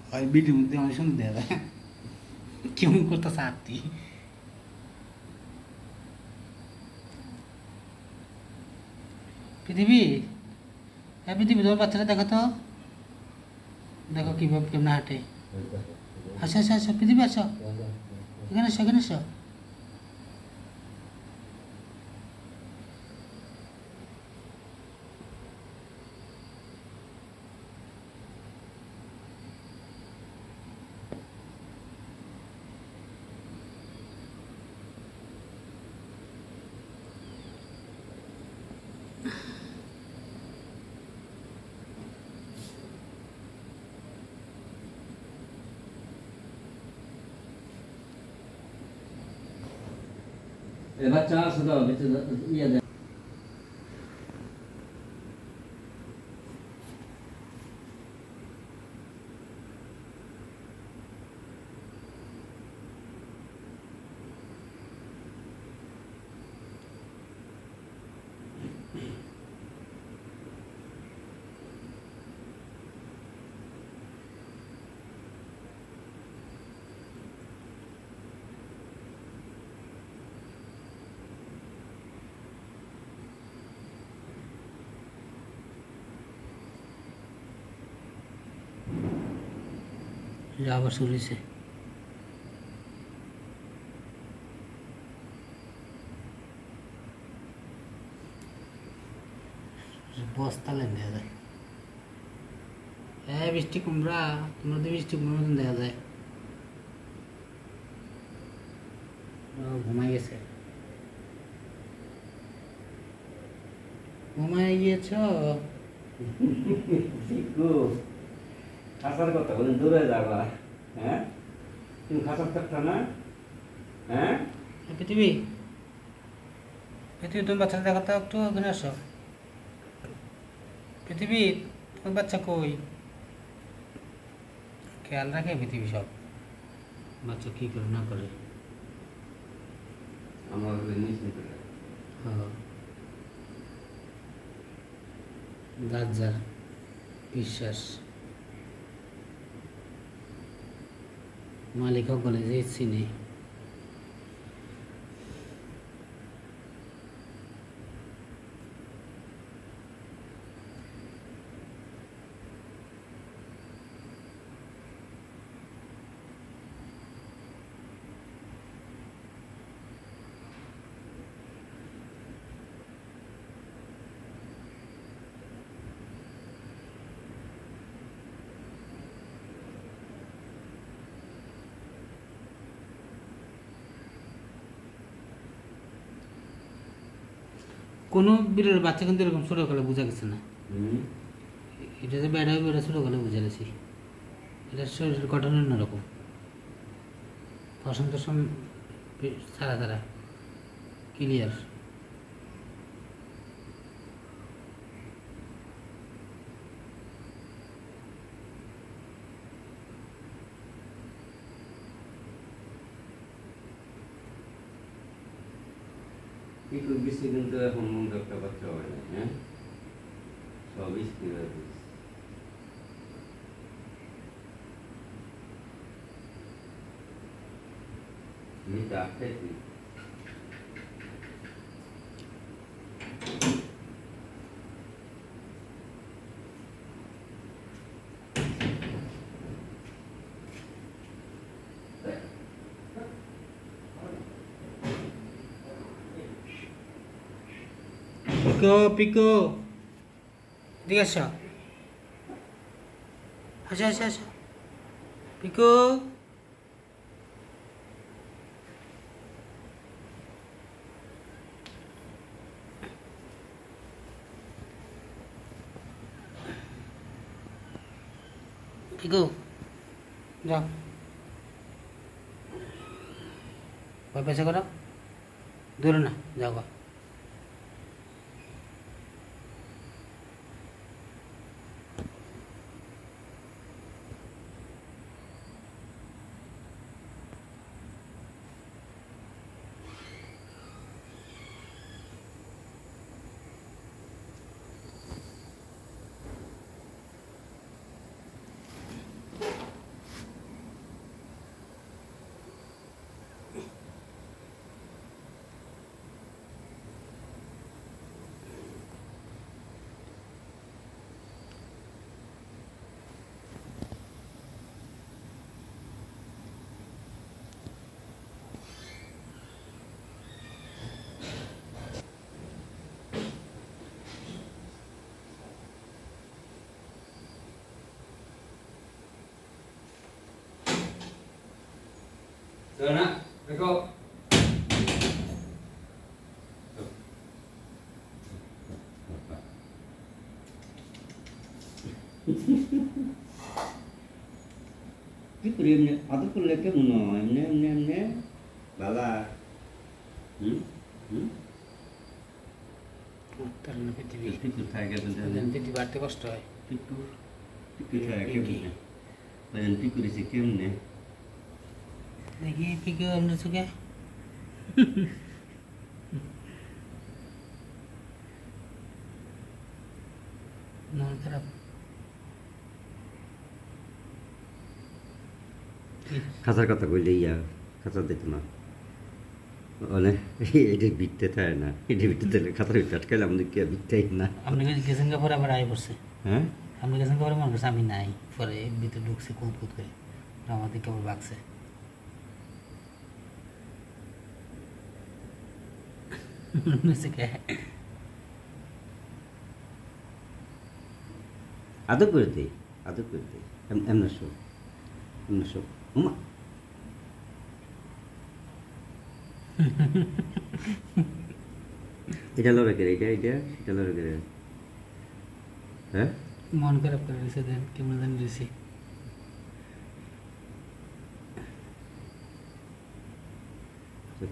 ওই ভিডিওর মধ্যে অনেক সুন্দর দেখা যায় কেমন করতেছে আরতি পৃথিবী হ্যাঁ পৃথিবী তোমার বাচ্চাটা দেখো তো দেখো কীভাবে কেমন হাঁটে আচ্ছা আচ্ছা আচ্ছা পৃথিবী আসো এখানে এসো এখানে এসো बच्चा सदा ये আবার শুরু হয়েছে বস্তা লেন দেখা যায় হ্যাঁ বৃষ্টি কুমড়া তোমরা তো বৃষ্টি কুমড়ার মতন দেখা যায় ঘুমাই গেছে ঘুমাই গিয়েছ খাসার কথা বলেন দূরে যাবা হ্যাঁ তুমি খাসার থাকতা না হ্যাঁ পৃথিবী পৃথিবী তুমি বাচ্চাটা দেখো তো একটু ওখানে আসো পৃথিবী তোমার বাচ্চা কই খেয়াল রাখে পৃথিবী সব বাচ্চা কী করে না করে আমার হ্যাঁ গাজার বিশ্বাস মালিক সকলে যে চিনি কোনো বিড়াল বাচ্চা কিন্তু এরকম ছোটোকালে বোঝা গেছে না এটা যে বেড়া হবে এটা ছোটোকালে বুঝে গেছি এটা শরীরের গঠন অন্যরকম বসন্ত ছাড়া ছাড়া ক্লিয়ার একটু বৃষ্টি কিন্তু এখন মন্দ একটা বাচ্চা হয় না হ্যাঁ সব স্থির হয়ে গেছে এটা আটকাইছি পিকো পিকো এদিকে আসো আচ্ছা আচ্ছা আচ্ছা পিকো পিকো যাও পয়সা করো দূরে না যাও গা না দেখো কি করি এমনি আদর করলে কেমন হয় এমনি এমনি এমনি বালা তার না পৃথিবী পিকু থাকে পৃথিবী বাড়তে কষ্ট হয় পিকু পিকু থাকে কেমনে বাজান পিকু দিছে কেমনে দেখি পিকে আমরা চোখে মন খারাপ খাঁচার কথা কইলে ইয়া খাঁচা দিত না মানে এটা বিটতে থাকে না এটা বিটতে দিলে খাতার ভিতরে আটকাইলে আমাদের কি বিটতেই না আপনি গেছেন পরে আবার আয় পড়ছে হ্যাঁ আপনি গেছেন পরে মনে করছে আমি নাই পরে ভিতরে ঢুকছে কুত কুত করে আমাদের কেবল বাগছে আদর করে দে আদর করে দে এমন শো এমন শো উমা এটা লড়ে করে এটা লড়ে করে হ্যাঁ মন খারাপ করে দিয়েছে দেন কেমন জানি দিয়েছি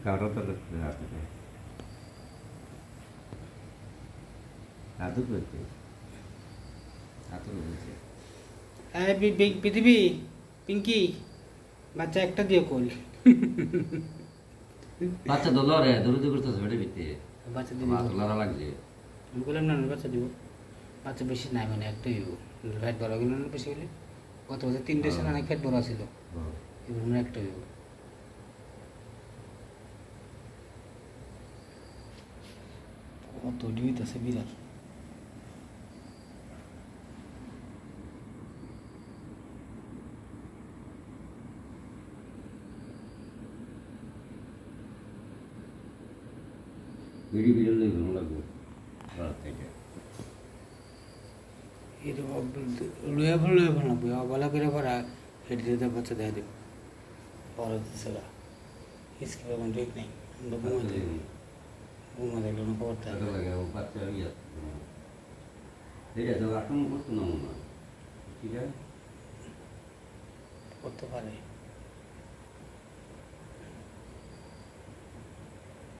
কারো তো লাগবে হাতে আদর করতে আদর করতে পৃথিবী পিঙ্কি বাচ্চা একটা দিয়ে কল বাচ্চা তো লড়ে দৌড়তে করতেছে বেটে বিতে বাচ্চা দিয়ে মাথা লড়া লাগছে আমি বললাম না বাচ্চা দিব বাচ্চা বেশি নাই মানে একটাই দিব ফ্যাট বড় গেল না বেশি হলে গত বছর 3 ছিল অনেক ফ্যাট বড় ছিল এবার আমরা একটা দিব কত ডিউট আছে বিরাট বিড়ি বিড়লে ভালো লাগবে রাত থেকে লুয়া ভালো ভালো করে পড়া হেঁটে যেতে বাচ্চা দেখা দেব পরে সেটা স্কিপ এখন ঠিক নেই আমরা ঘুমা দেখলো না খবর থাকে লাগে বাচ্চা ইয়ে এটা তো আক্রমণ করতো না মনে হয় ঠিক আছে করতে পারে